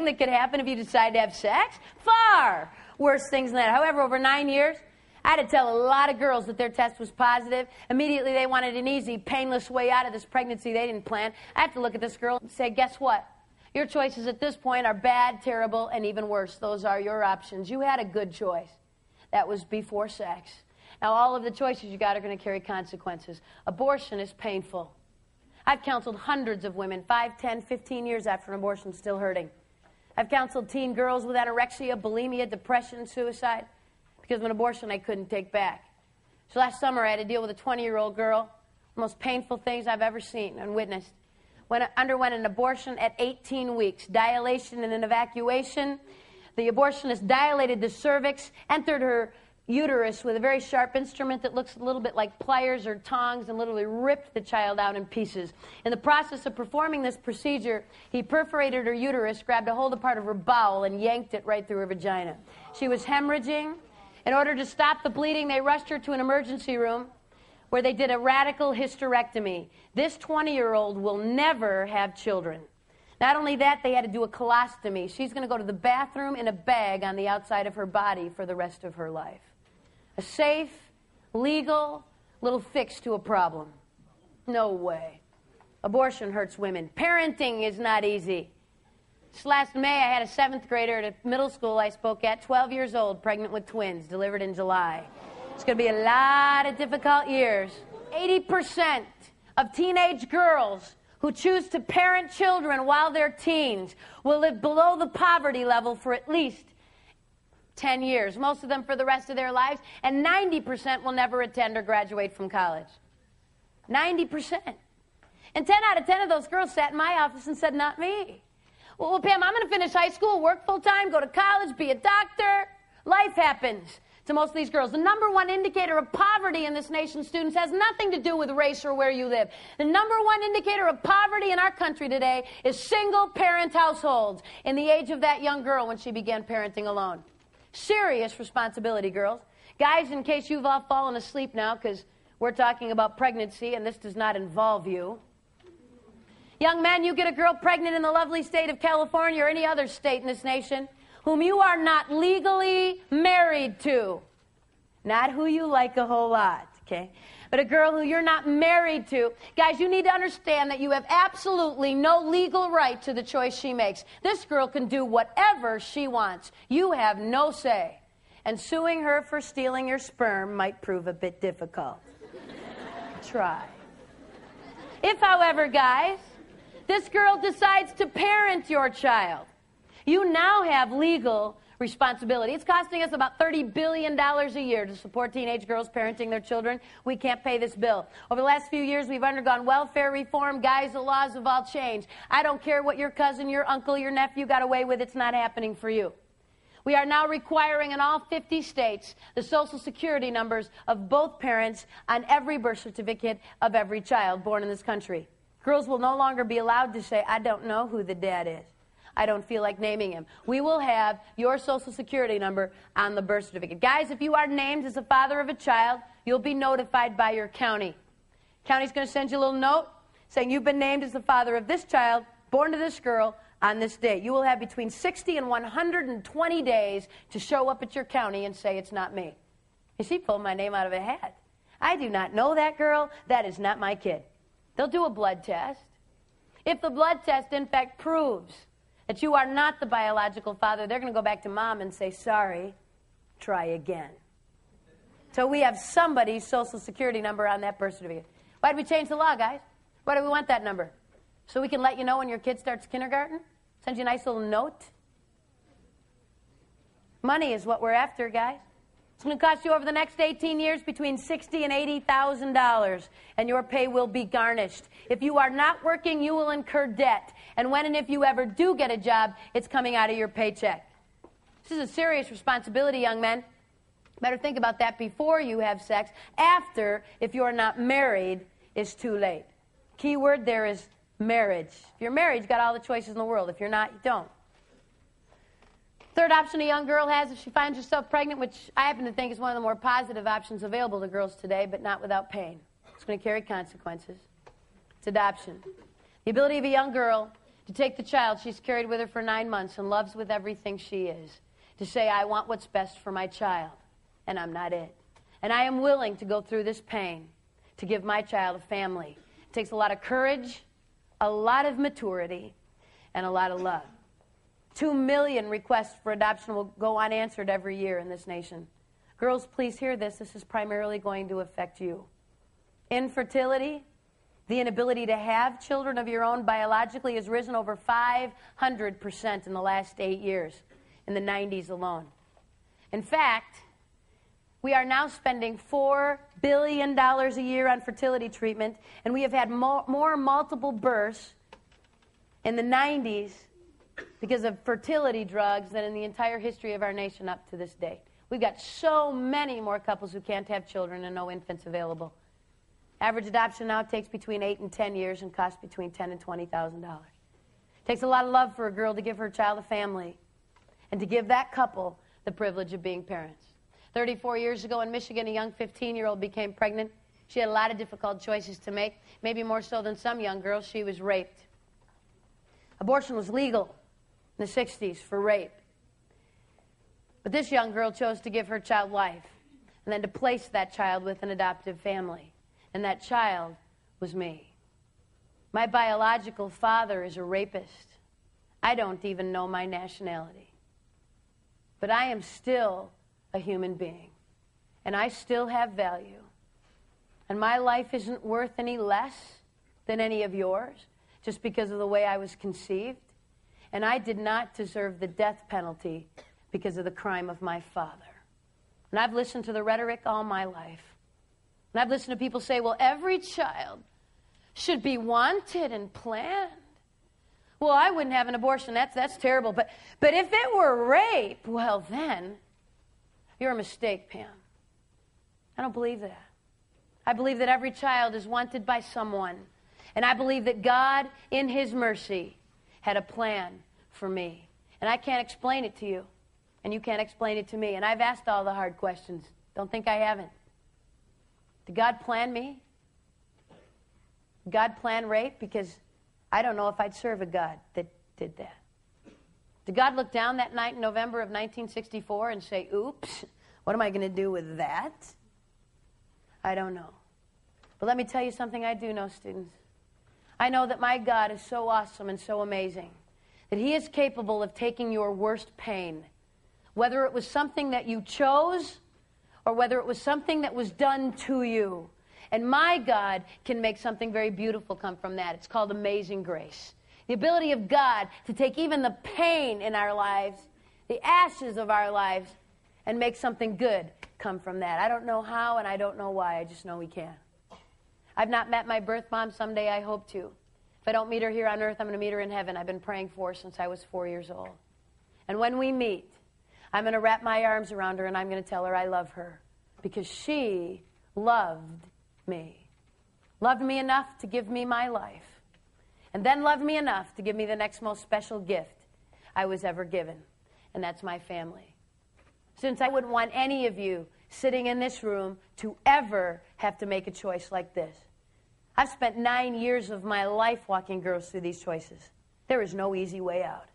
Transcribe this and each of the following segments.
that could happen if you decide to have sex? Far worse things than that. However, over 9 years, I had to tell a lot of girls that their test was positive. Immediately, they wanted an easy, painless way out of this pregnancy they didn't plan. I have to look at this girl and say, guess what? Your choices at this point are bad, terrible, and even worse. Those are your options. You had a good choice. That was before sex. Now, all of the choices you got are going to carry consequences. Abortion is painful. I've counseled hundreds of women, 5, 10, 15 years after an abortion, still hurting. I've counseled teen girls with anorexia, bulimia, depression, suicide, because of an abortion I couldn't take back. So last summer, I had to deal with a 20-year-old girl, the most painful things I've ever seen and witnessed. When it underwent an abortion at 18 weeks, dilation and an evacuation. The abortionist dilated the cervix, entered her uterus with a very sharp instrument that looks a little bit like pliers or tongs, and literally ripped the child out in pieces. In the process of performing this procedure, he perforated her uterus, grabbed a hold of part of her bowel, and yanked it right through her vagina. She was hemorrhaging. In order to stop the bleeding, they rushed her to an emergency room where they did a radical hysterectomy. This 20-year-old will never have children. Not only that, they had to do a colostomy. She's going to go to the bathroom in a bag on the outside of her body for the rest of her life. A safe, legal, little fix to a problem. No way. Abortion hurts women. Parenting is not easy. This last May, I had a 7th grader at a middle school I spoke at, 12 years old, pregnant with twins, delivered in July. It's going to be a lot of difficult years. 80% of teenage girls who choose to parent children while they're teens will live below the poverty level for at least 10 years, most of them for the rest of their lives, and 90% will never attend or graduate from college. 90%. And 10 out of 10 of those girls sat in my office and said, not me. Well, Pam, I'm going to finish high school, work full-time, go to college, be a doctor. Life happens to most of these girls. The number one indicator of poverty in this nation's students has nothing to do with race or where you live. The number one indicator of poverty in our country today is single-parent households in the age of that young girl when she began parenting alone. Serious responsibility, girls. Guys, in case you've all fallen asleep now, because we're talking about pregnancy and this does not involve you. Young men, you get a girl pregnant in the lovely state of California or any other state in this nation whom you are not legally married to. Not who you like a whole lot, okay? But a girl who you're not married to. Guys, you need to understand that you have absolutely no legal right to the choice she makes. This girl can do whatever she wants. You have no say. And suing her for stealing your sperm might prove a bit difficult. Try. If, however, guys, this girl decides to parent your child, you now have legal responsibility. It's costing us about $30 billion a year to support teenage girls parenting their children. We can't pay this bill. Over the last few years, we've undergone welfare reform. Guys, the laws have all changed. I don't care what your cousin, your uncle, your nephew got away with. It's not happening for you. We are now requiring in all 50 states the Social Security numbers of both parents on every birth certificate of every child born in this country. Girls will no longer be allowed to say, I don't know who the dad is. I don't feel like naming him. We will have your Social Security number on the birth certificate. Guys, if you are named as the father of a child, you'll be notified by your county. County's going to send you a little note saying you've been named as the father of this child, born to this girl, on this date. You will have between 60 and 120 days to show up at your county and say, it's not me. You see, pulled my name out of a hat. I do not know that girl. That is not my kid. They'll do a blood test. If the blood test, in fact, proves that you are not the biological father, they're going to go back to mom and say, sorry, try again. So we have somebody's Social Security number on that birth certificate. Why did we change the law, guys? Why do we want that number? So we can let you know when your kid starts kindergarten? Send you a nice little note? Money is what we're after, guys. It's going to cost you over the next 18 years between $60,000 and $80,000, and your pay will be garnished. If you are not working, you will incur debt. And when and if you ever do get a job, it's coming out of your paycheck. This is a serious responsibility, young men. Better think about that before you have sex. After, if you're not married, is too late. Key word there is marriage. If you're married, you've got all the choices in the world. If you're not, you don't. Third option a young girl has if she finds herself pregnant, which I happen to think is one of the more positive options available to girls today, but not without pain. It's going to carry consequences. It's adoption. The ability of a young girl To take the child she's carried with her for 9 months and loves with everything she is. To say, I want what's best for my child, and I'm not it. And I am willing to go through this pain to give my child a family. It takes a lot of courage, a lot of maturity, and a lot of love. 2 million requests for adoption will go unanswered every year in this nation. Girls, please hear this. This is primarily going to affect you. Infertility, the inability to have children of your own biologically, has risen over 500% in the last 8 years, in the 90s alone. In fact, we are now spending $4 billion a year on fertility treatment, and we have had more multiple births in the 90s because of fertility drugs than in the entire history of our nation up to this date. We've got so many more couples who can't have children and no infants available. Average adoption now takes between 8 and 10 years and costs between $10,000 and $20,000. It takes a lot of love for a girl to give her child a family and to give that couple the privilege of being parents. 34 years ago in Michigan, a young 15-year-old became pregnant. She had a lot of difficult choices to make, maybe more so than some young girls. She was raped. Abortion was legal in the 60s for rape. But this young girl chose to give her child life and then to place that child with an adoptive family. And that child was me. My biological father is a rapist. I don't even know my nationality. But I am still a human being. And I still have value. And my life isn't worth any less than any of yours just because of the way I was conceived. And I did not deserve the death penalty because of the crime of my father. And I've listened to the rhetoric all my life. And I've listened to people say, well, every child should be wanted and planned. Well, I wouldn't have an abortion. That's terrible. But if it were rape, well, then you're a mistake, Pam. I don't believe that. I believe that every child is wanted by someone. And I believe that God, in His mercy, had a plan for me. And I can't explain it to you. And you can't explain it to me. And I've asked all the hard questions. Don't think I haven't. Did God plan me? Did God plan rape? Because I don't know if I'd serve a God that did that. Did God look down that night in November of 1964 and say, oops, what am I going to do with that? I don't know. But let me tell you something I do know, students. I know that my God is so awesome and so amazing that He is capable of taking your worst pain, whether it was something that you chose or whether it was something that was done to you. And my God can make something very beautiful come from that. It's called amazing grace. The ability of God to take even the pain in our lives, the ashes of our lives, and make something good come from that. I don't know how and I don't know why. I just know He can. I've not met my birth mom. Someday I hope to. If I don't meet her here on earth, I'm going to meet her in heaven. I've been praying for her since I was 4 years old. And when we meet, I'm going to wrap my arms around her and I'm going to tell her I love her because she loved me. Loved me enough to give me my life. And then loved me enough to give me the next most special gift I was ever given. And that's my family. Since I wouldn't want any of you sitting in this room to ever have to make a choice like this. I've spent 9 years of my life walking girls through these choices. There is no easy way out.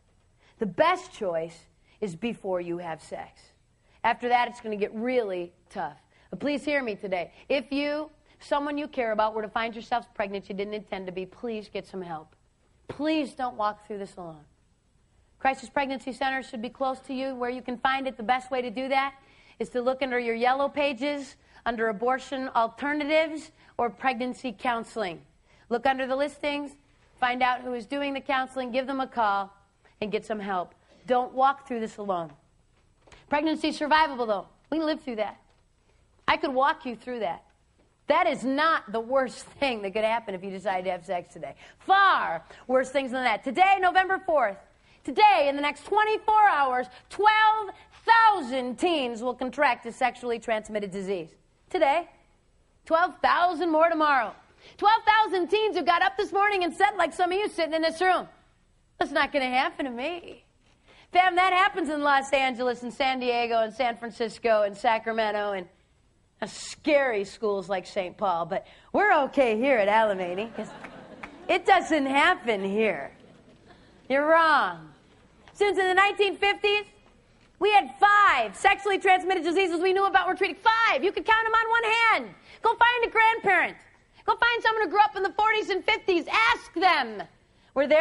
The best choice is before you have sex. After that, it's going to get really tough. But please hear me today. If someone you care about were to find yourselves pregnant you didn't intend to be, please get some help. Please don't walk through this alone. Crisis Pregnancy Center should be close to you. Where you can find it, the best way to do that is to look under your yellow pages, under abortion alternatives or pregnancy counseling. Look under the listings, find out who is doing the counseling, give them a call, and get some help. Don't walk through this alone. Pregnancy is survivable, though. We can live through that. I could walk you through that. That is not the worst thing that could happen if you decide to have sex today. Far worse things than that. Today, November 4th, today, in the next 24 hours, 12,000 teens will contract a sexually transmitted disease. Today. 12,000 more tomorrow. 12,000 teens who got up this morning and said, like some of you sitting in this room, that's not going to happen to me. Pam, that happens in Los Angeles and San Diego and San Francisco and Sacramento and scary schools like St. Paul, but we're okay here at Alamany because it doesn't happen here. You're wrong. Since in the 1950s, we had 5 sexually transmitted diseases we knew about were treated. 5. You could count them on one hand. Go find a grandparent. Go find someone who grew up in the 40s and 50s. Ask them. Were there